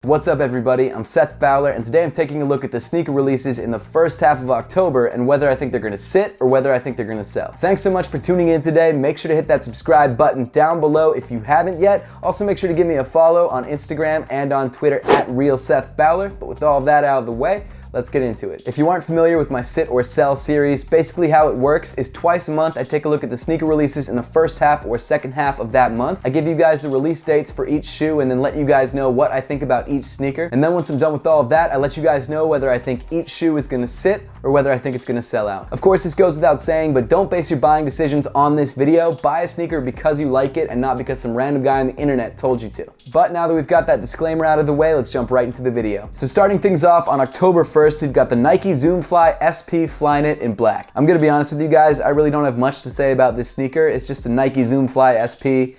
What's up everybody, I'm Seth Fowler, and today I'm taking a look at the sneaker releases in the first half of October and whether I think they're going to sit or whether I think they're going to sell. Thanks so much for tuning in today. Make sure to hit that subscribe button down below if you haven't yet. Also make sure to give me a follow on Instagram and on Twitter at RealSethFowler. But with all of that out of the way, let's get into it. If you aren't familiar with my Sit or Sell series, basically how it works is twice a month I take a look at the sneaker releases in the first half or second half of that month. I give you guys the release dates for each shoe and then let you guys know what I think about each sneaker. And then once I'm done with all of that, I let you guys know whether I think each shoe is gonna sit or whether I think it's gonna sell out. Of course, this goes without saying, but don't base your buying decisions on this video. Buy a sneaker because you like it and not because some random guy on the internet told you to. But now that we've got that disclaimer out of the way, let's jump right into the video. So starting things off on October 1st, we've got the Nike Zoom Fly SP Flyknit in black. I'm gonna be honest with you guys, I really don't have much to say about this sneaker. It's just a Nike Zoom Fly SP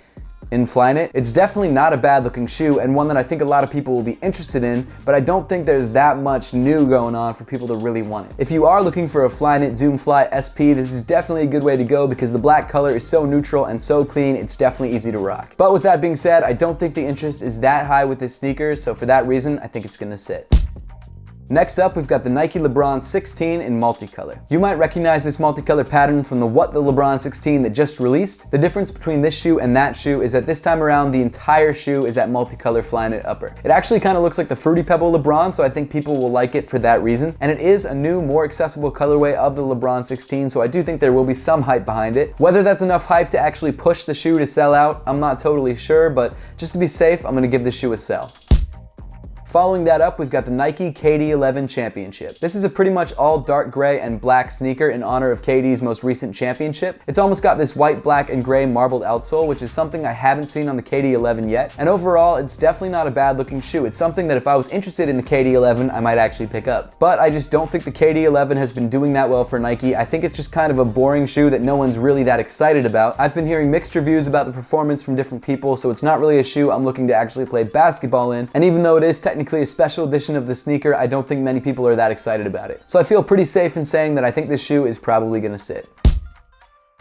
in Flyknit. It's definitely not a bad looking shoe and one that I think a lot of people will be interested in, but I don't think there's that much new going on for people to really want it. If you are looking for a Flyknit Zoom Fly SP, this is definitely a good way to go because the black color is so neutral and so clean, it's definitely easy to rock. But with that being said, I don't think the interest is that high with this sneaker, so for that reason, I think it's gonna sit. Next up, we've got the Nike Lebron 16 in multicolor. You might recognize this multicolor pattern from the What the Lebron 16 that just released. The difference between this shoe and that shoe is that this time around, the entire shoe is that multicolor Flyknit upper. It actually kind of looks like the Fruity Pebble Lebron, so I think people will like it for that reason. And it is a new, more accessible colorway of the Lebron 16, so I do think there will be some hype behind it. Whether that's enough hype to actually push the shoe to sell out, I'm not totally sure, but just to be safe, I'm gonna give this shoe a sell. Following that up, we've got the Nike KD 11 Championship. This is a pretty much all dark gray and black sneaker in honor of KD's most recent championship. It's almost got this white, black, and gray marbled outsole, which is something I haven't seen on the KD 11 yet. And overall, it's definitely not a bad looking shoe. It's something that if I was interested in the KD 11, I might actually pick up. But I just don't think the KD 11 has been doing that well for Nike. I think it's just kind of a boring shoe that no one's really that excited about. I've been hearing mixed reviews about the performance from different people, so it's not really a shoe I'm looking to actually play basketball in. And even though it is technically a special edition of the sneaker, I don't think many people are that excited about it. So I feel pretty safe in saying that I think this shoe is probably gonna sit.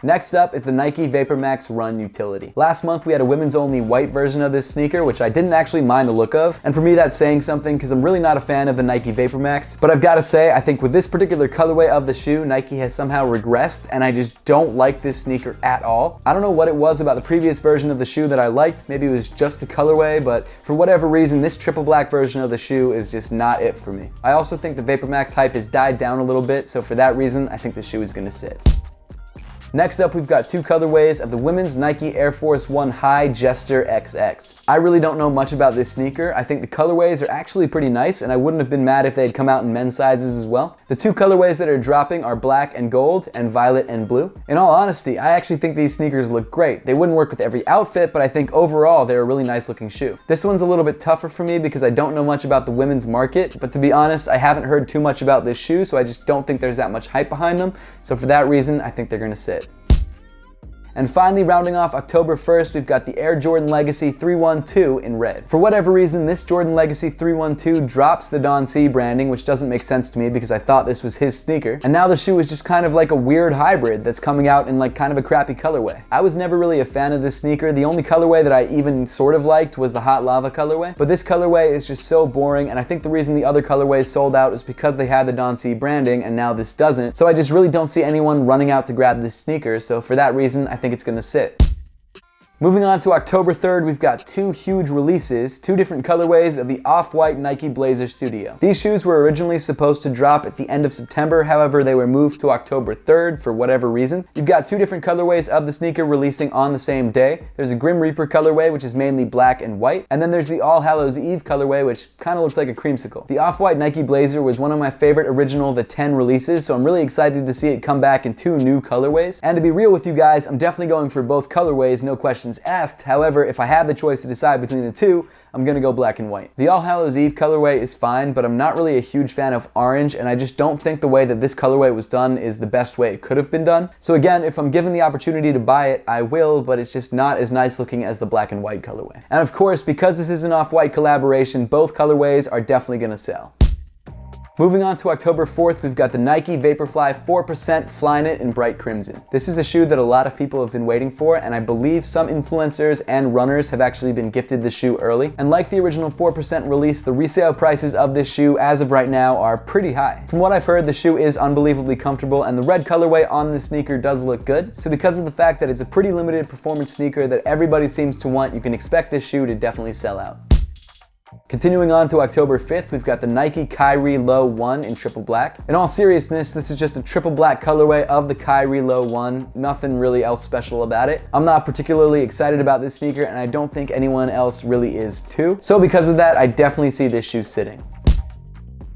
Next up is the Nike VaporMax Run Utility. Last month we had a women's only white version of this sneaker, which I didn't actually mind the look of. And for me that's saying something because I'm really not a fan of the Nike VaporMax. But I've got to say, I think with this particular colorway of the shoe, Nike has somehow regressed and I just don't like this sneaker at all. I don't know what it was about the previous version of the shoe that I liked. Maybe it was just the colorway, but for whatever reason, this triple black version of the shoe is just not it for me. I also think the VaporMax hype has died down a little bit, so for that reason, I think the shoe is gonna sit. Next up, we've got two colorways of the women's Nike Air Force 1 High Jester XX. I really don't know much about this sneaker. I think the colorways are actually pretty nice, and I wouldn't have been mad if they had come out in men's sizes as well. The two colorways that are dropping are black and gold and violet and blue. In all honesty, I actually think these sneakers look great. They wouldn't work with every outfit, but I think overall they're a really nice looking shoe. This one's a little bit tougher for me because I don't know much about the women's market, but to be honest, I haven't heard too much about this shoe, so I just don't think there's that much hype behind them. So for that reason, I think they're gonna sit. And finally, rounding off October 1st, we've got the Air Jordan Legacy 312 in red. For whatever reason, this Jordan Legacy 312 drops the Don C branding, which doesn't make sense to me because I thought this was his sneaker. And now the shoe is just kind of like a weird hybrid that's coming out in like kind of a crappy colorway. I was never really a fan of this sneaker. The only colorway that I even sort of liked was the Hot Lava colorway. But this colorway is just so boring, and I think the reason the other colorways sold out is because they had the Don C branding and now this doesn't. So I just really don't see anyone running out to grab this sneaker. So for that reason, I think it's gonna sit. Moving on to October 3rd, we've got two huge releases, two different colorways of the off-white Nike Blazer Studio. These shoes were originally supposed to drop at the end of September, however they were moved to October 3rd for whatever reason. You've got two different colorways of the sneaker releasing on the same day. There's a Grim Reaper colorway, which is mainly black and white, and then there's the All Hallows Eve colorway, which kind of looks like a creamsicle. The off-white Nike Blazer was one of my favorite original The 10 releases, so I'm really excited to see it come back in two new colorways. And to be real with you guys, I'm definitely going for both colorways, no questions asked. However, if I have the choice to decide between the two, I'm gonna go black and white. The All Hallows Eve colorway is fine, but I'm not really a huge fan of orange, and I just don't think the way that this colorway was done is the best way it could have been done. So again, if I'm given the opportunity to buy it, I will, but it's just not as nice looking as the black and white colorway. And of course, because this is an off-white collaboration, both colorways are definitely gonna sell. Moving on to October 4th, we've got the Nike VaporFly 4% Flyknit in bright crimson. This is a shoe that a lot of people have been waiting for, and I believe some influencers and runners have actually been gifted the shoe early. And like the original 4% release, the resale prices of this shoe as of right now are pretty high. From what I've heard, the shoe is unbelievably comfortable, and the red colorway on the sneaker does look good. So because of the fact that it's a pretty limited performance sneaker that everybody seems to want, you can expect this shoe to definitely sell out. Continuing on to October 5th, we've got the Nike Kyrie Low 1 in triple black. In all seriousness, this is just a triple black colorway of the Kyrie Low 1. Nothing really else special about it. I'm not particularly excited about this sneaker, and I don't think anyone else really is too. So because of that, I definitely see this shoe sitting.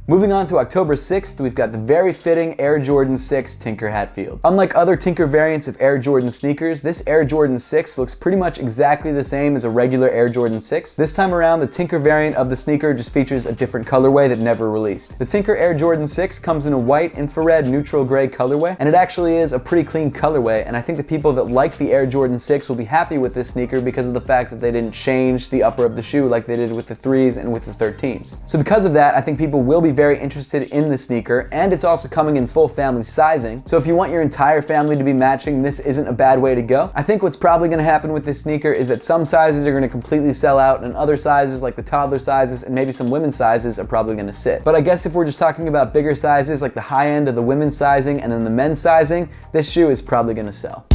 Moving on to October 6th, we've got the very fitting Air Jordan 6 Tinker Hatfield. Unlike other Tinker variants of Air Jordan sneakers, this Air Jordan 6 looks pretty much exactly the same as a regular Air Jordan 6. This time around, the Tinker variant of the sneaker just features a different colorway that never released. The Tinker Air Jordan 6 comes in a white, infrared, neutral gray colorway, and it actually is a pretty clean colorway, and I think the people that like the Air Jordan 6 will be happy with this sneaker because of the fact that they didn't change the upper of the shoe like they did with the 3s and with the 13s. So because of that, I think people will be very interested in the sneaker, and it's also coming in full family sizing. So if you want your entire family to be matching, this isn't a bad way to go. I think what's probably going to happen with this sneaker is that some sizes are going to completely sell out, and other sizes like the toddler sizes and maybe some women's sizes are probably going to sit. But I guess if we're just talking about bigger sizes like the high end of the women's sizing and then the men's sizing, this shoe is probably going to sell.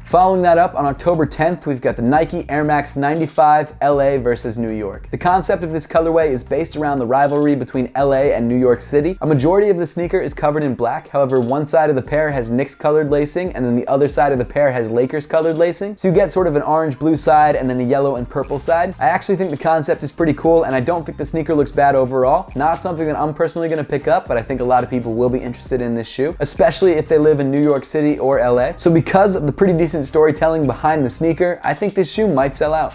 Following that up, on October 10th, we've got the Nike Air Max 95 LA versus New York. The concept of this colorway is based around the rivalry between LA and New York City. A majority of the sneaker is covered in black, however, one side of the pair has Knicks colored lacing, and then the other side of the pair has Lakers colored lacing. So you get sort of an orange-blue side and then a yellow and purple side. I actually think the concept is pretty cool, and I don't think the sneaker looks bad overall. Not something that I'm personally going to pick up, but I think a lot of people will be interested in this shoe, especially if they live in New York City or LA. So because of the pretty decent storytelling behind the sneaker, I think this shoe might sell out.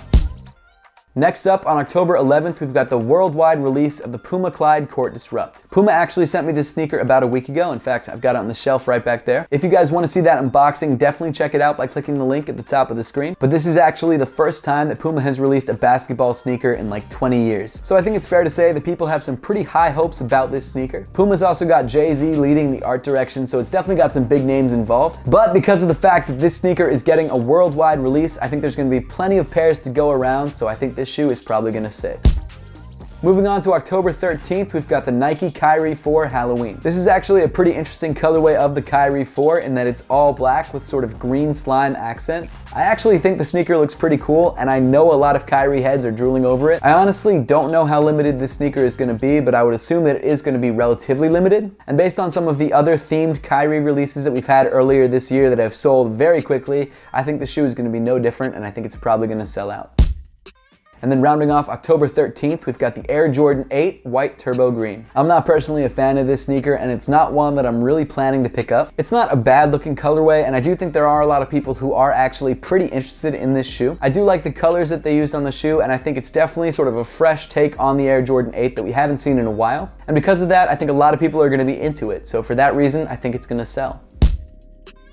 Next up, on October 11th, we've got the worldwide release of the Puma Clyde Court Disrupt. Puma actually sent me this sneaker about a week ago. In fact, I've got it on the shelf right back there. If you guys want to see that unboxing, definitely check it out by clicking the link at the top of the screen. But this is actually the first time that Puma has released a basketball sneaker in like 20 years. So I think it's fair to say that people have some pretty high hopes about this sneaker. Puma's also got Jay-Z leading the art direction, so it's definitely got some big names involved. But because of the fact that this sneaker is getting a worldwide release, I think there's going to be plenty of pairs to go around, so I think this shoe is probably going to sit. Moving on to October 13th, we've got the Nike Kyrie 4 Halloween. This is actually a pretty interesting colorway of the Kyrie 4 in that it's all black with sort of green slime accents. I actually think the sneaker looks pretty cool, and I know a lot of Kyrie heads are drooling over it. I honestly don't know how limited this sneaker is going to be, but I would assume that it is going to be relatively limited. And based on some of the other themed Kyrie releases that we've had earlier this year that have sold very quickly, I think the shoe is going to be no different, and I think it's probably going to sell out. And then rounding off October 13th, we've got the Air Jordan 8 White Turbo Green. I'm not personally a fan of this sneaker, and it's not one that I'm really planning to pick up. It's not a bad looking colorway, and I do think there are a lot of people who are actually pretty interested in this shoe. I do like the colors that they used on the shoe, and I think it's definitely sort of a fresh take on the Air Jordan 8 that we haven't seen in a while. And because of that, I think a lot of people are going to be into it. So for that reason, I think it's going to sell.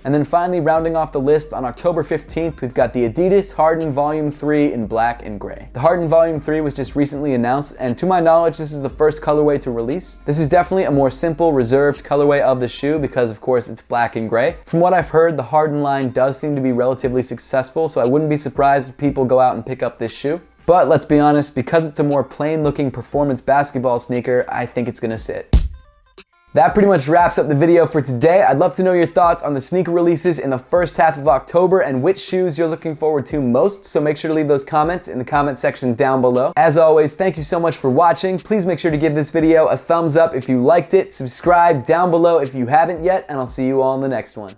And then finally, rounding off the list, on October 15th, we've got the Adidas Harden Volume 3 in black and gray. The Harden Volume 3 was just recently announced, and to my knowledge, this is the first colorway to release. This is definitely a more simple, reserved colorway of the shoe because, of course, it's black and gray. From what I've heard, the Harden line does seem to be relatively successful, so I wouldn't be surprised if people go out and pick up this shoe. But let's be honest, because it's a more plain-looking performance basketball sneaker, I think it's gonna sit. That pretty much wraps up the video for today. I'd love to know your thoughts on the sneaker releases in the first half of October and which shoes you're looking forward to most, so make sure to leave those comments in the comment section down below. As always, thank you so much for watching. Please make sure to give this video a thumbs up if you liked it, subscribe down below if you haven't yet, and I'll see you all in the next one.